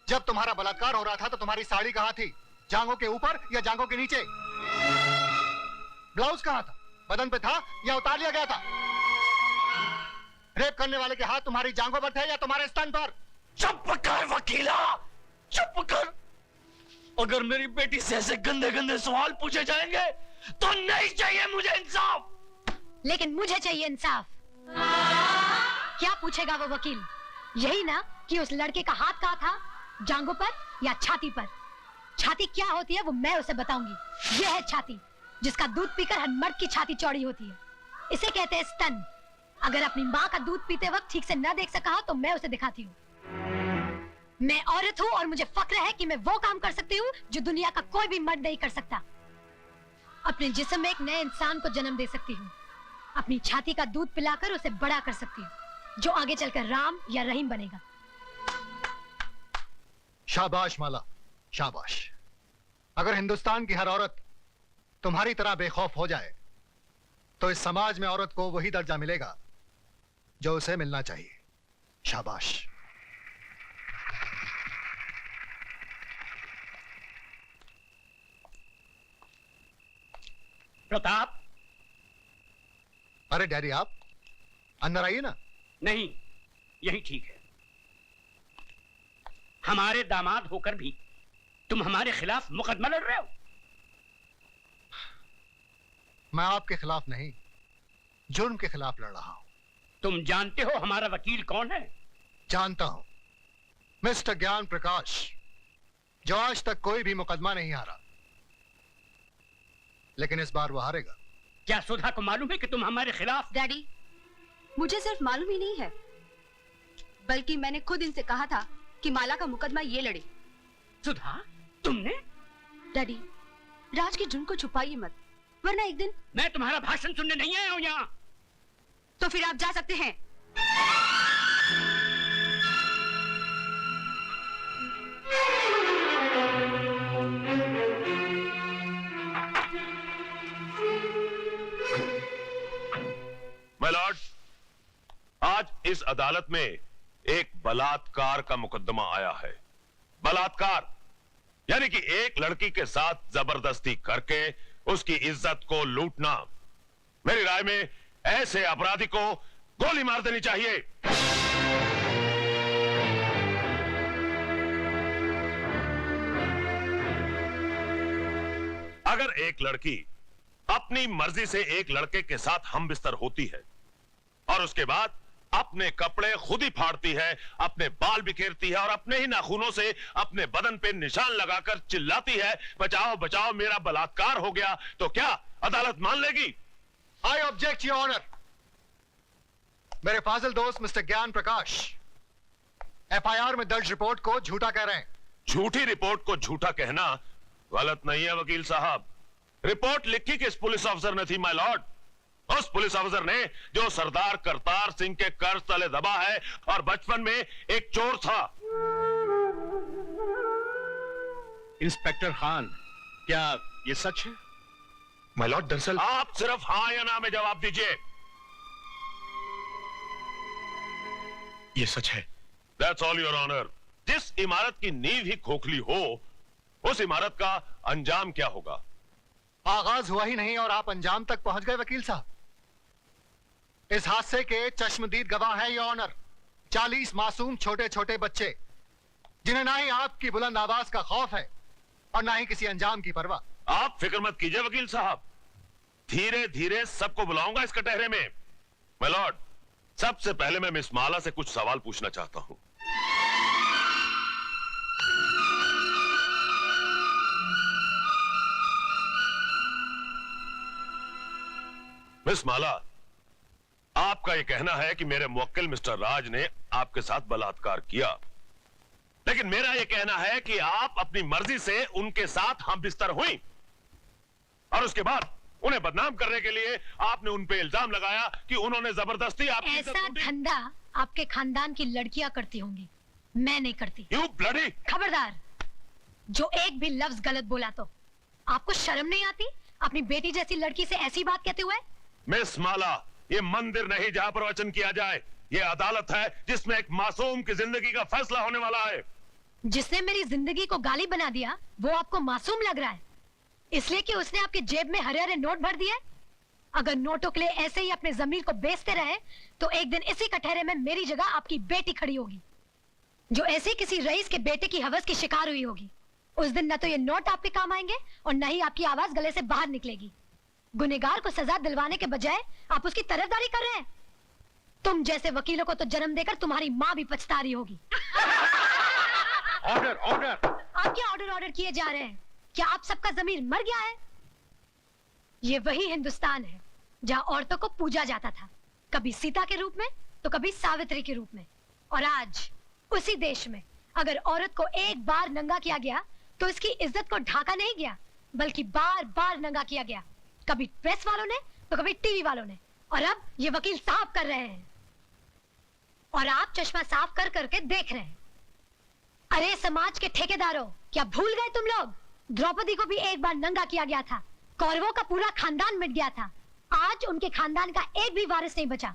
जब तुम्हारा बलात्कार हो रहा था तो तुम्हारी साड़ी कहाँ थी? जांघों के ऊपर या जांघों के नीचे? ब्लाउज कहाँ था? बदन पे था या उतार लिया गया था? रेप करने वाले के हाथ तुम्हारी जांघों पर थे या तुम्हारे स्तन पर? चुप कर वकीला, चुप कर। अगर मेरी बेटी से ऐसे गंदे गंदे सवाल पूछे जाएंगे तो नहीं चाहिए मुझे इंसाफ। लेकिन मुझे चाहिए इंसाफ। क्या पूछेगा वो वकील? यही ना कि उस लड़के का हाथ कहाँ था, जांघों पर या छाती पर? छाती क्या होती है वो मैं उसे बताऊंगी। यह है छाती, जिसका दूध पीकर हर मर्द की छाती चौड़ी होती है। इसे कहते हैं स्तन। अगर अपनी माँ का दूध पीते वक्त ठीक से न देख सका हो तो मैं उसे दिखाती हूँ। मैं औरत हूँ और मुझे फक्र है कि मैं वो काम कर सकती हूँ जो दुनिया का कोई भी मर्द नहीं कर सकता। अपने जिस्म में एक नए इंसान को जन्म दे सकती हूँ। अपनी छाती का दूध पिलाकर उसे बड़ा कर सकती हूँ, जो आगे चलकर राम या रहीम बनेगा। शाबाश माला, शाबाश। अगर हिंदुस्तान की हर औरत तुम्हारी तरह बेखौफ हो जाए तो इस समाज में औरत को वही दर्जा मिलेगा जो उसे मिलना चाहिए। शाबाश। प्रताप। अरे डैडी, आप अंदर आइए ना। नहीं, यही ठीक है। हमारे दामाद होकर भी तुम हमारे खिलाफ मुकदमा लड़ रहे हो। मैं आपके खिलाफ नहीं, जुर्म के खिलाफ लड़ रहा हूं। तुम जानते हो हमारा वकील कौन है? जानता हूं, मिस्टर ज्ञान प्रकाश, जो आज तक कोई भी मुकदमा नहीं हारा, लेकिन इस बार वो हारेगा। क्या सुधा को मालूम है कि तुम हमारे खिलाफ? डैडी, मुझे सिर्फ मालूम ही नहीं है, बल्कि मैंने खुद इनसे कहा था कि माला का मुकदमा ये लड़े। सुधा, तुमने? डैडी, राज के जुर्म को छुपाइए मत, वरना एक दिन। मैं तुम्हारा भाषण सुनने नहीं आया हूं यहाँ। तो फिर आप जा सकते हैं। माय लॉर्ड, आज इस अदालत में एक बलात्कार का मुकदमा आया है। बलात्कार यानी कि एक लड़की के साथ जबरदस्ती करके उसकी इज्जत को लूटना। मेरी राय में ऐसे अपराधी को गोली मार देनी चाहिए। अगर एक लड़की अपनी मर्जी से एक लड़के के साथ हम बिस्तर होती है और उसके बाद अपने कपड़े खुद ही फाड़ती है, अपने बाल बिखेरती है और अपने ही नाखूनों से अपने बदन पे निशान लगाकर चिल्लाती है, बचाओ बचाओ मेरा बलात्कार हो गया, तो क्या अदालत मान लेगी? I object your honour. मेरे फाजिल दोस्त मिस्टर ज्ञान प्रकाश एफआईआर में दर्ज रिपोर्ट को झूठा कह रहे हैं। झूठी रिपोर्ट को झूठा कहना गलत नहीं है वकील साहब। रिपोर्ट लिखी किस पुलिस ऑफिसर ने थी माय लॉर्ड? उस पुलिस ऑफिसर ने जो सरदार करतार सिंह के कर्ज तले दबा है और बचपन में एक चोर था। इंस्पेक्टर खान, क्या ये सच है? माय लॉर्ड, दरअसल आप सिर्फ हाँ या ना में जवाब दीजिए। ये सच है। That's all your honour. जिस इमारत की नींव ही खोखली हो, उस इमारत का अंजाम क्या होगा? आगाज हुआ ही नहीं और आप अंजाम तक पहुंच गए वकील साहब। इस हादसे के चश्मदीद गवाह हैं योर ऑनर 40 मासूम छोटे छोटे बच्चे, जिन्हें ना ही आपकी बुलंद आवाज का खौफ है और ना ही किसी अंजाम की परवाह। आप फिक्र मत कीजिए वकील साहब, धीरे धीरे सबको बुलाऊंगा इस कटहरे में। माय लॉर्ड, सबसे पहले मैं मिस माला से कुछ सवाल पूछना चाहता हूं। मिस माला, आपका यह कहना है कि मेरे मुवक्किल मिस्टर राज ने आपके साथ बलात्कार किया, लेकिन मेरा यह कहना है कि आप अपनी मर्जी से उनके साथ हम बिस्तर हुई और उसके बाद उन्हें बदनाम करने के लिए आपने उन पे इल्जाम लगाया कि उन्होंने जबरदस्ती आपकी इज्जत ऐसा लूटी। धंधा आपके खानदान की लड़कियां करती होंगी, मैं नहीं करती। You bloody! खबरदार, जो एक भी लफ्ज गलत बोला तो आपको शर्म नहीं आती अपनी बेटी जैसी लड़की से ऐसी बात कहते हुए? मिस माला, ये मंदिर नहीं जहां प्रवचन किया जाए, ये अदालत है जिसमें एक मासूम की जिंदगी का फैसला होने वाला है। जिसने मेरी जिंदगी को गाली बना दिया वो आपको मासूम लग रहा है, इसलिए कि उसने आपके जेब में हरे हरे नोट भर दिए। अगर नोटों के लिए ऐसे ही अपने जमीर को बेचते रहे तो एक दिन इसी कटहरे में मेरी जगह आपकी बेटी खड़ी होगी, जो ऐसे किसी रईस के बेटे की हवस की शिकार हुई होगी। उस दिन न तो ये नोट आपके काम आएंगे और न ही आपकी आवाज गले से बाहर निकलेगी। गुनहगार को सजा दिलवाने के बजाय आप उसकी तरफदारी कर रहे हैं। तुम जैसे वकीलों को तो जन्म देकर तुम्हारी माँ भी पछता रही होगी। Order order. आप क्या ऑर्डर किए जा रहे हैं? क्या आप सबका जमीर मर गया है? ये वही हिंदुस्तान है जहाँ औरतों को पूजा जाता था, कभी सीता के रूप में तो कभी सावित्री के रूप में। और आज उसी देश में अगर औरत को एक बार नंगा किया गया तो इसकी इज्जत को ढाका नहीं गया, बल्कि बार बार नंगा किया गया, कभी प्रेस वालों ने तो कभी टीवी वालों ने, और अब ये वकील साफ कर रहे हैं और आप चश्मा साफ कर करके देख रहे हैं। अरे समाज के ठेकेदारों, क्या भूल गए तुम लोग? द्रौपदी को भी एक बार नंगा किया गया था, कौरवों का पूरा खानदान मिट गया था। आज उनके खानदान का एक भी वारिस नहीं बचा।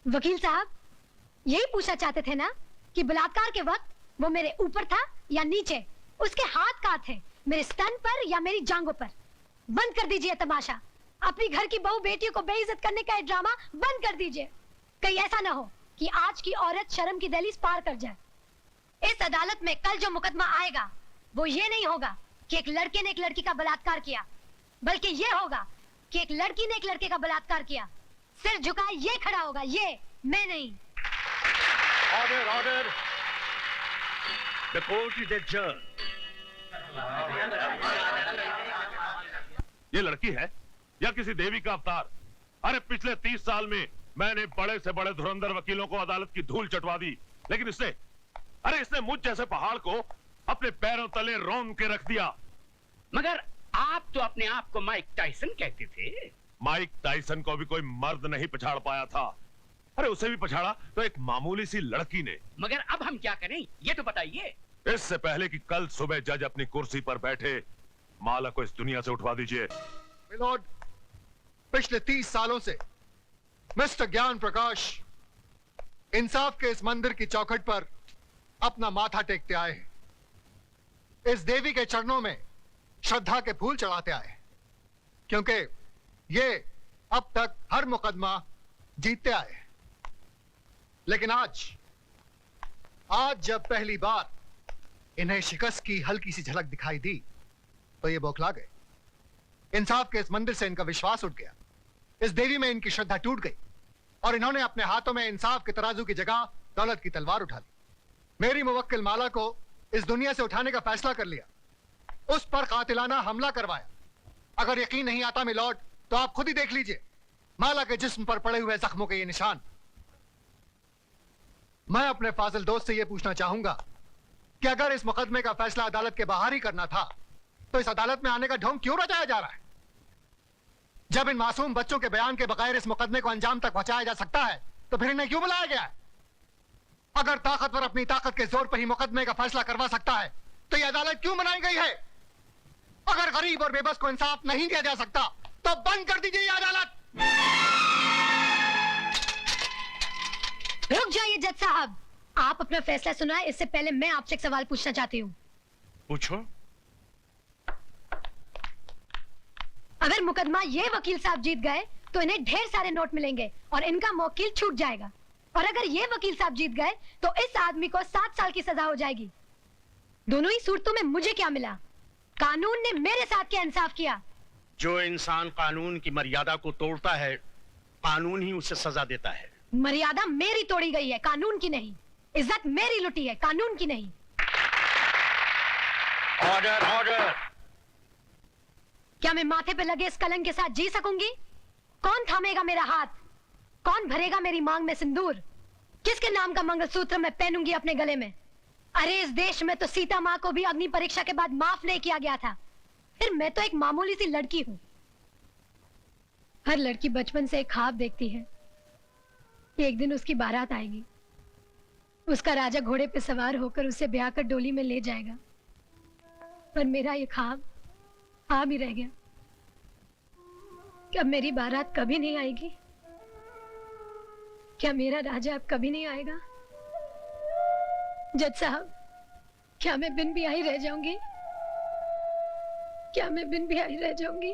वकील साहब, यही पूछना चाहते थे ना कि बलात्कार के वक्त वो मेरे ऊपर था या नीचे? उसके हाथ कहाँ थे, मेरे स्तन पर या मेरी जांघों पर? बंद कर दीजिए तमाशा। अपनी घर की बहू बेटियों को बेइज्जत करने का ये ड्रामा बंद कर दीजिए। कहीं ऐसा ना हो कि आज की औरत शर्म की दहलीज पार कर जाए। इस अदालत में कल जो मुकदमा आएगा वो ये नहीं होगा कि एक लड़के ने एक लड़की का बलात्कार किया, बल्कि ये होगा कि एक लड़की ने एक लड़के का बलात्कार किया। सिर झुकाए ये खड़ा होगा, ये मैं नहीं। Order order. The court is adjourned. ये लड़की है या किसी देवी का अवतार? अरे पिछले 30 साल में मैंने बड़े से बड़े धुरंधर वकीलों को अदालत की धूल चटवा दी, लेकिन इसने मुझ जैसे पहाड़ को अपने पैरों तले रौंद के रख दिया। मगर आप तो अपने आप को माइक टाइसन कहते थे। माइक टाइसन को भी कोई मर्द नहीं पछाड़ पाया था। अरे उसे भी पछाड़ा तो एक मामूली सी लड़की ने। मगर अब हम क्या करें ये तो बताइए। इससे पहले कि कल सुबह जज अपनी कुर्सी पर बैठे, माला को इस दुनिया से उठवा दीजिए। मिलोड, पिछले 30 सालों से मिस्टर ज्ञान प्रकाश इंसाफ के इस मंदिर की चौखट पर अपना माथा टेकते आए हैं। इस देवी के चरणों में श्रद्धा के फूल चढ़ाते आए हैं, क्योंकि ये अब तक हर मुकदमा जीतते आए हैं। लेकिन आज जब पहली बार इन्हें शिकस्त की हल्की सी झलक दिखाई दी तो ये बौखला गए। इंसाफ के इस मंदिर से इनका विश्वास उठ गया, इस देवी में इनकी श्रद्धा टूट गई और इन्होंने अपने हाथों में इंसाफ के तराजू की जगह दौलत की तलवार उठा ली। मेरी मुवक्किल माला को इस दुनिया से उठाने का फैसला कर लिया, उस पर कातिलाना हमला करवाया। अगर यकीन नहीं आता मिलॉर्ड तो आप खुद ही देख लीजिए माला के जिस्म पर पड़े हुए जख्मों के ये निशान। मैं अपने फाजिल दोस्त से यह पूछना चाहूंगा कि अगर इस मुकदमे का फैसला अदालत के बाहर ही करना था तो इस अदालत में आने का ढोंग क्यों रचाया जा रहा है? जब इन मासूम बच्चों के बयान के बगैर इस मुकदमे को अंजाम तक पहुंचाया जा सकता है तो फिर इन्हें क्यों बुलाया गया है? अगर ताकतवर अपनी ताकत के जोर पर ही मुकदमे का फैसला करवा सकता है तो यह अदालत क्यों बनाई गई है? अगर गरीब और बेबस को इंसाफ नहीं दिया जा सकता तो बंद कर दीजिए यह अदालत। रुक जाइए जज साहब, आप अपना फैसला सुनाए इससे पहले मैं आपसे एक सवाल पूछना चाहती हूँ। पूछो। अगर मुकदमा ये वकील साहब जीत गए तो इन्हें ढेर सारे नोट मिलेंगे और इनका मौकिल छूट जाएगा, और अगर ये वकील साहब जीत गए तो इस आदमी को 7 साल की सजा हो जाएगी। दोनों ही सूरतों में मुझे क्या मिला? कानून ने मेरे साथ क्या इंसाफ किया? जो इंसान कानून की मर्यादा को तोड़ता है, कानून ही उसे सजा देता है। मर्यादा मेरी तोड़ी गई है, कानून की नहीं। इज्जत मेरी लुटी है, कानून की नहीं। Order order. क्या मैं माथे पे लगे इस कलंक के साथ जी सकूंगी? कौन थामेगा मेरा हाथ? कौन भरेगा मेरी मांग में सिंदूर? किसके नाम का मंगलसूत्र मैं पहनूंगी अपने गले में? अरे इस देश में तो सीता माँ को भी अग्नि परीक्षा के बाद माफ नहीं किया गया था, फिर मैं तो एक मामूली सी लड़की हूं। हर लड़की बचपन से एक ख्वाब देखती है, एक दिन उसकी बारात आएगी, उसका राजा घोड़े पे सवार होकर उसे ब्याह कर डोली में ले जाएगा। पर मेरा ये ख्वाब ख्वाब ही रह गया। क्या मेरी बारात कभी नहीं आएगी? क्या मेरा राजा अब कभी नहीं आएगा? जज साहब, क्या मैं बिन ब्याही रह जाऊंगी? क्या मैं बिन ब्याही रह जाऊंगी?